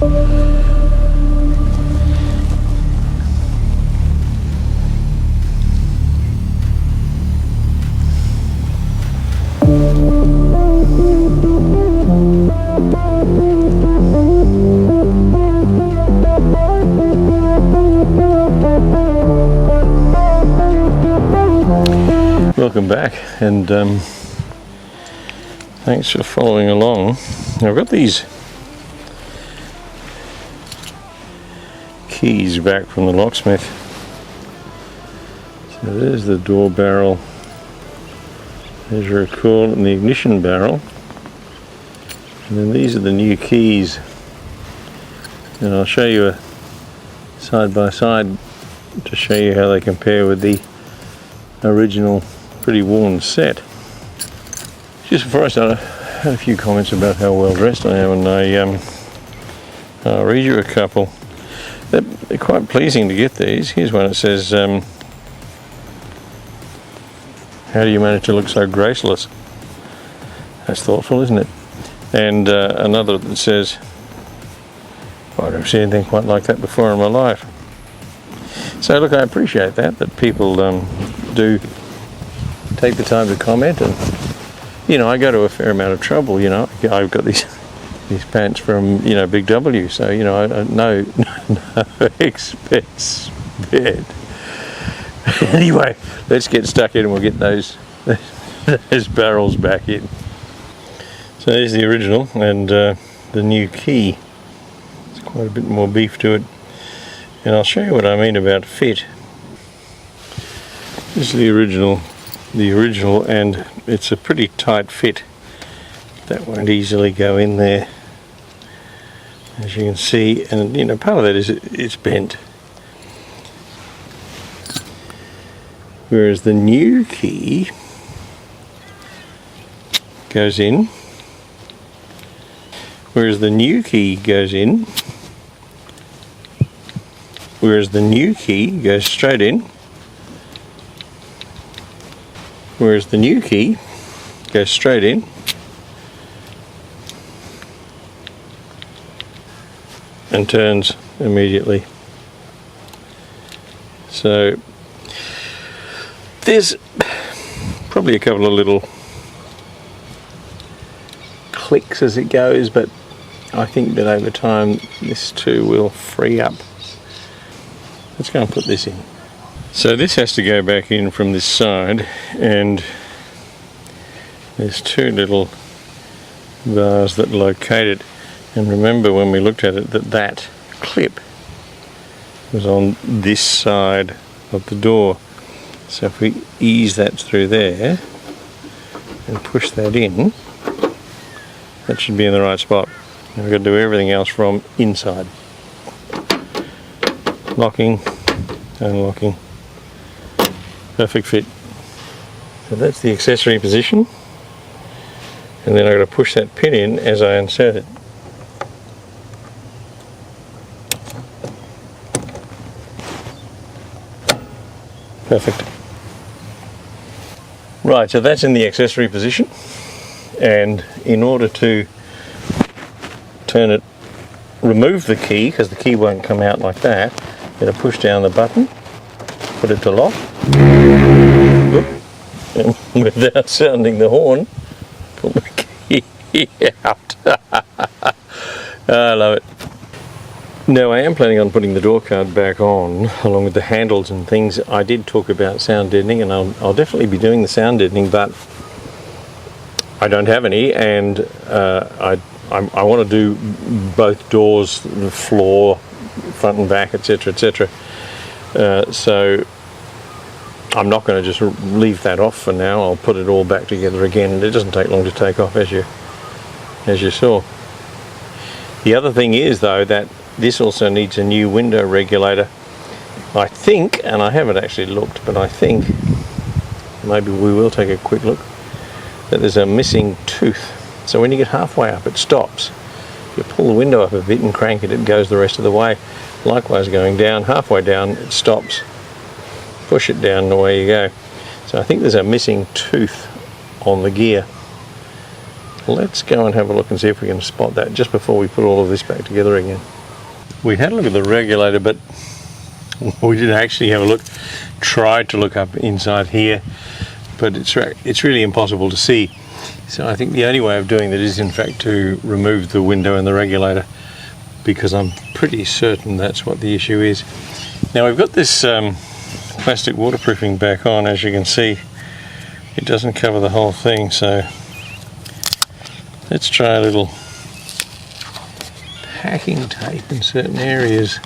Welcome back, and thanks for following along. Now, I've got these keys back from the locksmith. So there's the door barrel, there's your cord and the ignition barrel, and then these are the new keys, and I'll show you a side by side to show you how they compare with the original pretty worn set. Just before I start, I had a few comments about how well dressed I am, and I'll read you a couple. They're quite pleasing to get these. Here's one that says, how do you manage to look so graceless? That's thoughtful, isn't it? And another that says, I've never seen anything quite like that before in my life. So look, I appreciate that people do take the time to comment, and you know, I go to a fair amount of trouble. You know, I've got these pants from, you know, Big W, so you know, no expense spared. Anyway, let's get stuck in and we'll get those barrels back in. So there's the original, and the new key. It's quite a bit more beef to it, and I'll show you what I mean about fit. This is the original, and it's a pretty tight fit. That won't easily go in there, as you can see, and you know, part of that is it's bent. Whereas the new key goes in. Whereas the new key goes in. Whereas the new key goes straight in. Whereas the new key goes straight in. And turns immediately. So there's probably a couple of little clicks as it goes, but I think that over time this too will free up. Let's go and put this in. So this has to go back in from this side, and there's two little bars that locate it. And remember when we looked at it that clip was on this side of the door. So if we ease that through there and push that in, that should be in the right spot. And we've got to do everything else from inside. Locking, unlocking. Perfect fit. So that's the accessory position, and then I've got to push that pin in as I insert it. Perfect. Right, so that's in the accessory position, and in order to turn it, remove the key, because the key won't come out like that, you're going to push down the button, put it to lock, and without sounding the horn, pull the key out. I love it. Now, I am planning on putting the door card back on, along with the handles and things. I did talk about sound deadening, and I'll definitely be doing the sound deadening, but I don't have any, and I want to do both doors, the floor, front and back, etc., etc. So I'm not going to just leave that off for now. I'll put it all back together again, and it doesn't take long to take off, as you saw. The other thing is, though, that this also needs a new window regulator. I think, and I haven't actually looked, but I think, maybe we will take a quick look, that there's a missing tooth. So when you get halfway up, it stops. If you pull the window up a bit and crank it, it goes the rest of the way. Likewise, going down, halfway down, it stops. Push it down and away you go. So I think there's a missing tooth on the gear. let's go and have a look and see if we can spot that just before we put all of this back together again. We had a look at the regulator, but we didn't actually have a look, tried to look up inside here, but it's really impossible to see. So I think the only way of doing that is in fact to remove the window and the regulator, because I'm pretty certain that's what the issue is. Now we've got this plastic waterproofing back on. As you can see, it doesn't cover the whole thing, so let's try a little packing tape in certain areas.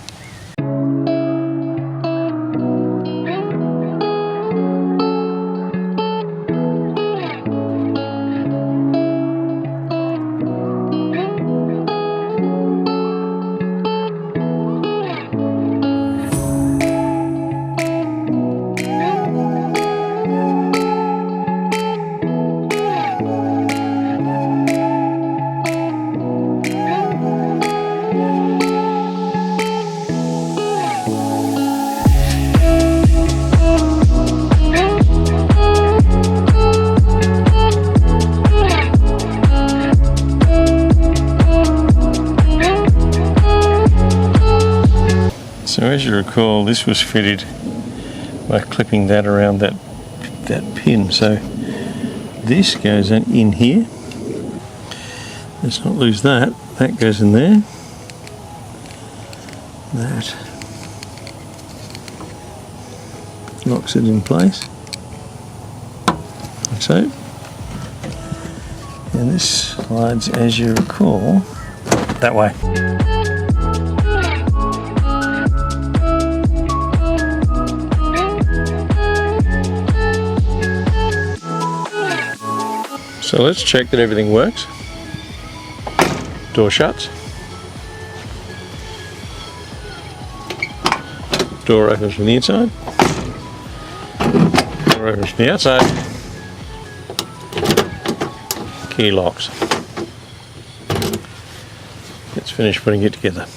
So as you recall, this was fitted by clipping that around that pin. So this goes in here. Let's not lose that. That goes in there. That locks it in place, like so. And this slides, as you recall, that way. So let's check that everything works. Door shuts. Door opens from the inside. Door opens from the outside. Key locks. Let's finish putting it together.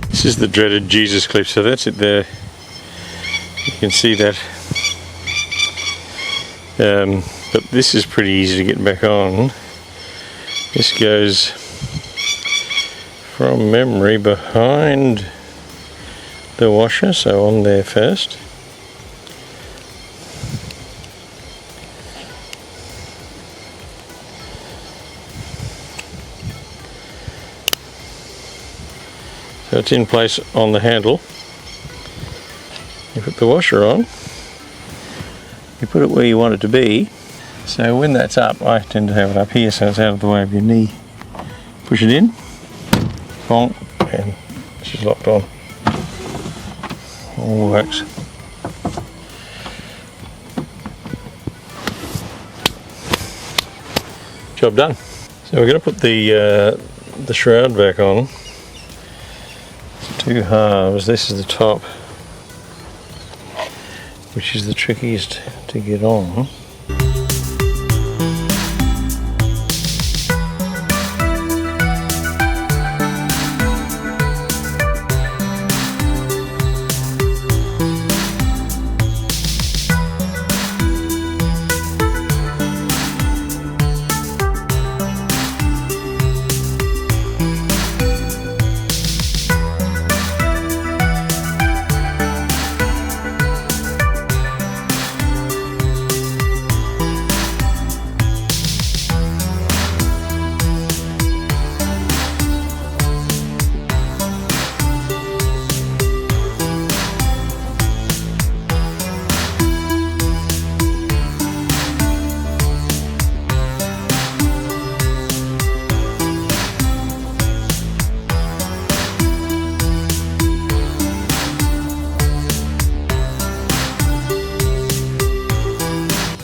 This is the dreaded Jesus clip, so that's it there. You can see that. But this is pretty easy to get back on. This goes from memory behind the washer, so on there first. So it's in place on the handle. You put the washer on, you put it where you want it to be. So when that's up, I tend to have it up here so it's out of the way of your knee. Push it in, bonk, and she's locked on. All works. Job done. So we're going to put the shroud back on. Two halves. This is the top, which is the trickiest to get on.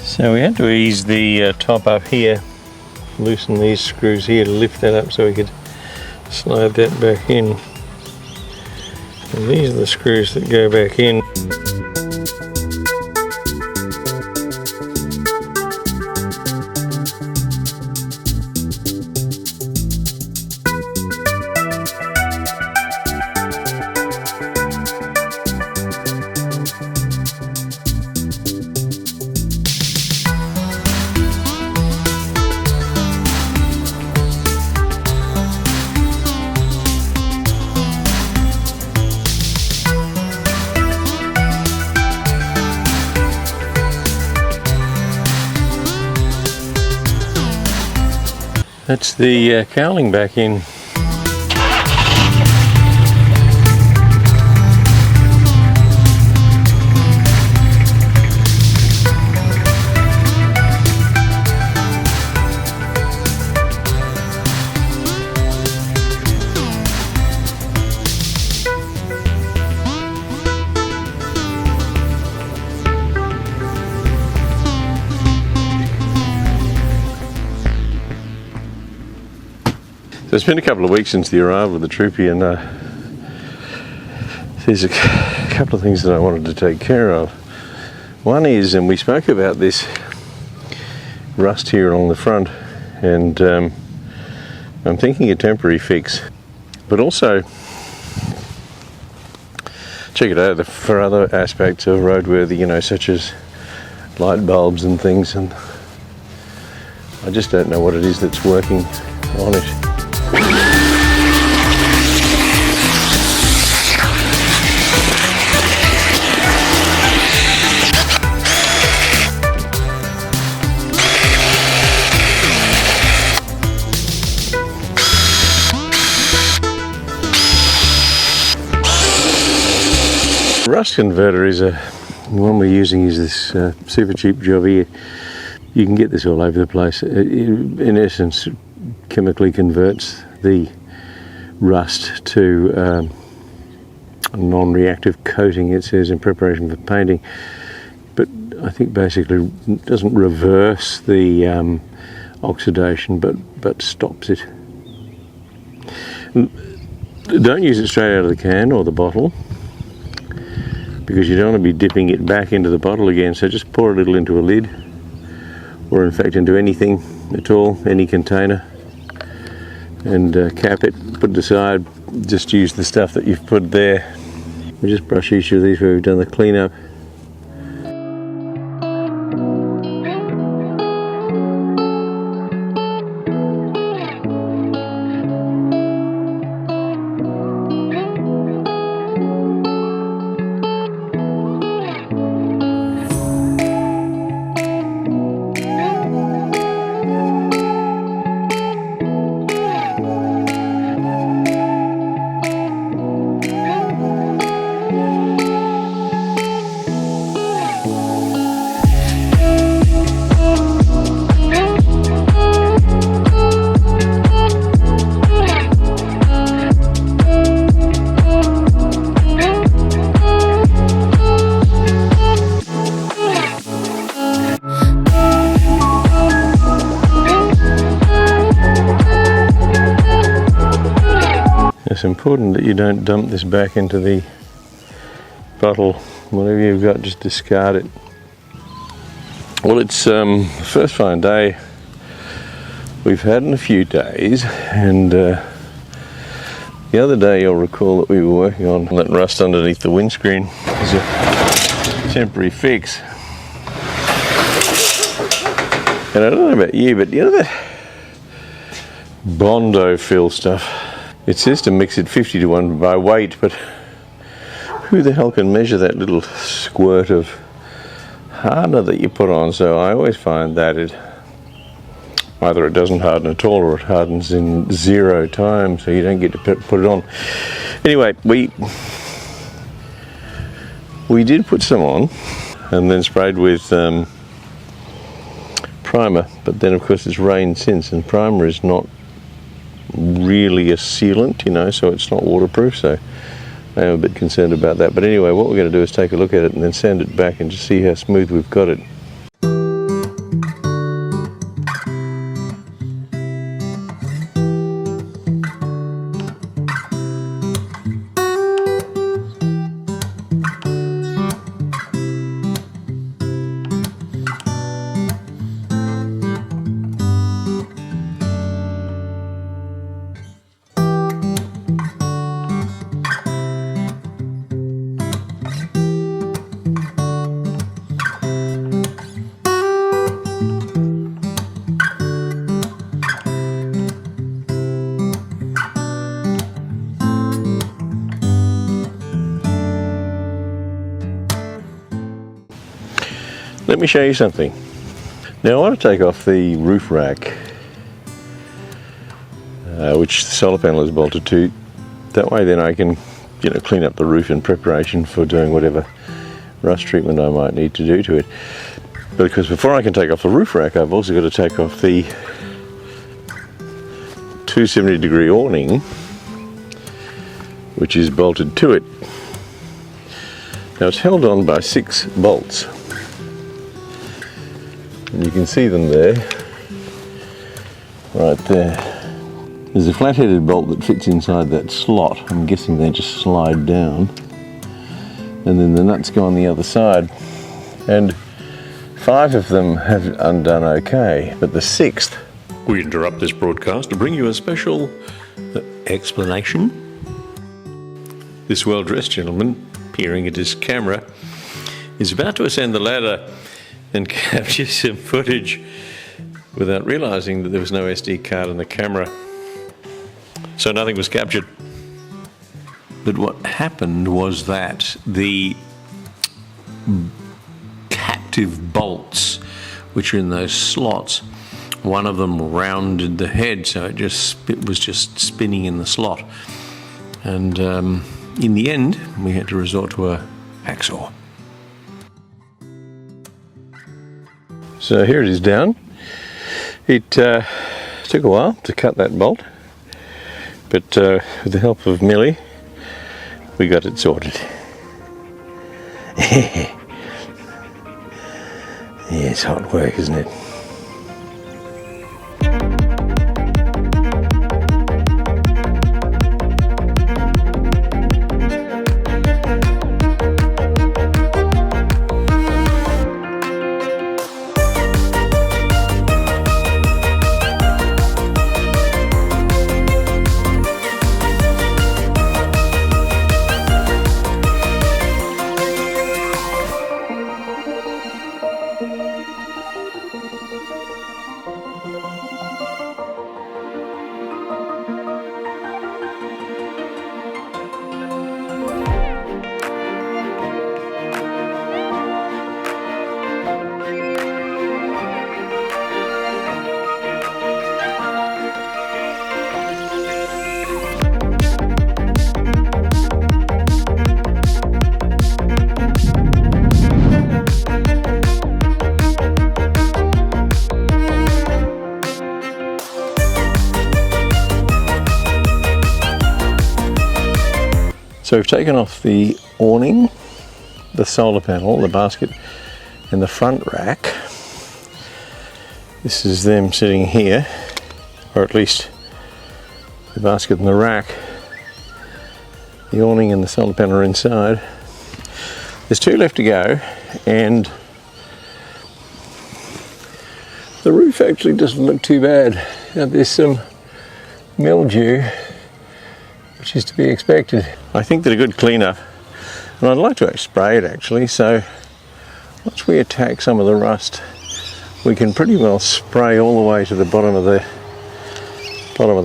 So we had to ease the top up here loosen these screws here to lift that up so we could slide that back in. And these are the screws that go back in. That's the cowling back in. So it's been a couple of weeks since the arrival of the Troopy, and there's a couple of things that I wanted to take care of. One is, and we spoke about this rust here along the front, and I'm thinking a temporary fix, but also check it out for other aspects of roadworthy, you know, such as light bulbs and things, and I just don't know what it is that's working on it. Rust converter is the one we're using is this super cheap job here. You can get this all over the place. It, in essence, chemically converts the rust to a non-reactive coating, it says, in preparation for painting. But I think basically it doesn't reverse the oxidation, but stops it. Don't use it straight out of the can or the bottle, because you don't want to be dipping it back into the bottle again. So just pour a little into a lid, or in fact into anything at all, any container, and cap it, put it aside. Just use the stuff that you've put there. We just brush each of these where we've done the cleanup. It's important that you don't dump this back into the bottle. Whatever you've got, just discard it. Well, it's the first fine day we've had in a few days, and the other day you'll recall that we were working on that rust underneath the windscreen as a temporary fix. And I don't know about you, but you know that Bondo fill stuff? It says to mix it 50-1 by weight, but who the hell can measure that little squirt of hardener that you put on? So I always find that either it doesn't harden at all, or it hardens in 0 time, so you don't get to put it on. Anyway, we did put some on and then sprayed with primer, but then of course it's rained since, and primer is not really a sealant, you know, so it's not waterproof, so I am a bit concerned about that. But anyway, what we're going to do is take a look at it and then sand it back and just see how smooth we've got it. let me show you something. Now I want to take off the roof rack, which the solar panel is bolted to. That way then I can, clean up the roof in preparation for doing whatever rust treatment I might need to do to it. Because before I can take off the roof rack, I've also got to take off the 270-degree awning, which is bolted to it. Now it's held on by 6 bolts, and you can see them there, right there. There's a flat-headed bolt that fits inside that slot. I'm guessing they just slide down, and then the nuts go on the other side, and 5 of them have undone okay, but the 6th... We interrupt this broadcast to bring you a special explanation. This well-dressed gentleman, peering at his camera, is about to ascend the ladder and capture some footage without realizing that there was no SD card in the camera. So nothing was captured. But what happened was that the captive bolts, which are in those slots, one of them rounded the head, so it was just spinning in the slot. And in the end, we had to resort to a hacksaw. So here it is down. It took a while to cut that bolt, but with the help of Millie, we got it sorted. Yeah, it's hot work, isn't it? So we've taken off the awning, the solar panel, the basket, and the front rack. This is them sitting here, or at least the basket and the rack. The awning and the solar panel are inside. There's 2 left to go, and the roof actually doesn't look too bad. Now, there's some mildew, which is to be expected. I think that a good cleanup, and I'd like to spray it actually, so once we attack some of the rust, we can pretty well spray all the way to the bottom of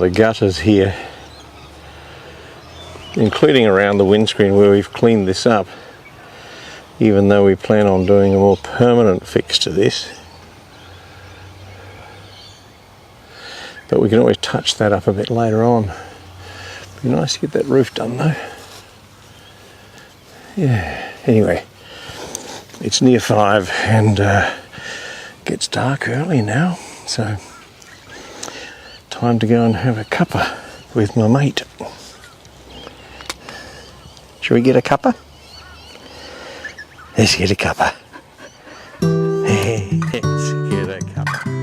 the gutters here, including around the windscreen where we've cleaned this up, even though we plan on doing a more permanent fix to this. But we can always touch that up a bit later on. Be nice to get that roof done though. Yeah, anyway, it's near 5 and gets dark early now, so time to go and have a cuppa with my mate. Shall we get a cuppa? Let's get a cuppa. Let's get a cuppa.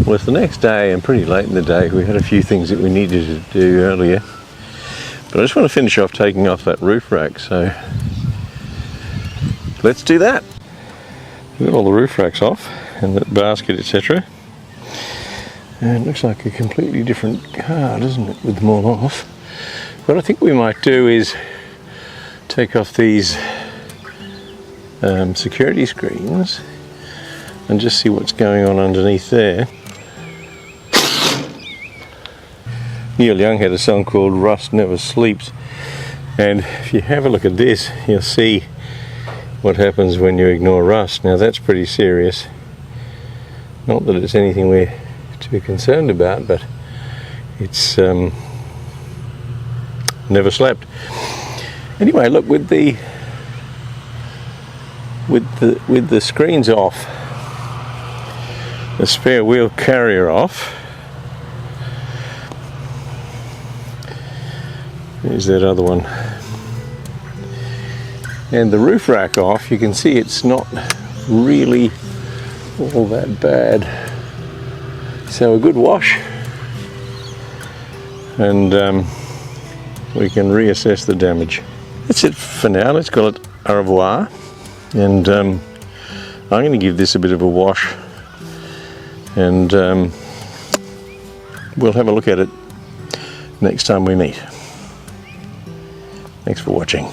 Well, it's the next day and pretty late in the day. We had a few things that we needed to do earlier. But I just want to finish off taking off that roof rack, so let's do that. We've got all the roof racks off and that basket, etc. And it looks like a completely different car, doesn't it, with them all off. What I think we might do is take off these security screens and just see what's going on underneath there. Neil Young had a song called Rust Never Sleeps, and if you have a look at this, you'll see what happens when you ignore rust. Now that's pretty serious. Not that it's anything we're too concerned about, but it's never slept. Anyway, look, with the screens off, the spare wheel carrier off, there's that other one, and the roof rack off, you can see it's not really all that bad. So a good wash, and we can reassess the damage. That's it for now. Let's call it au revoir, and I'm going to give this a bit of a wash, and we'll have a look at it next time we meet. Thanks for watching.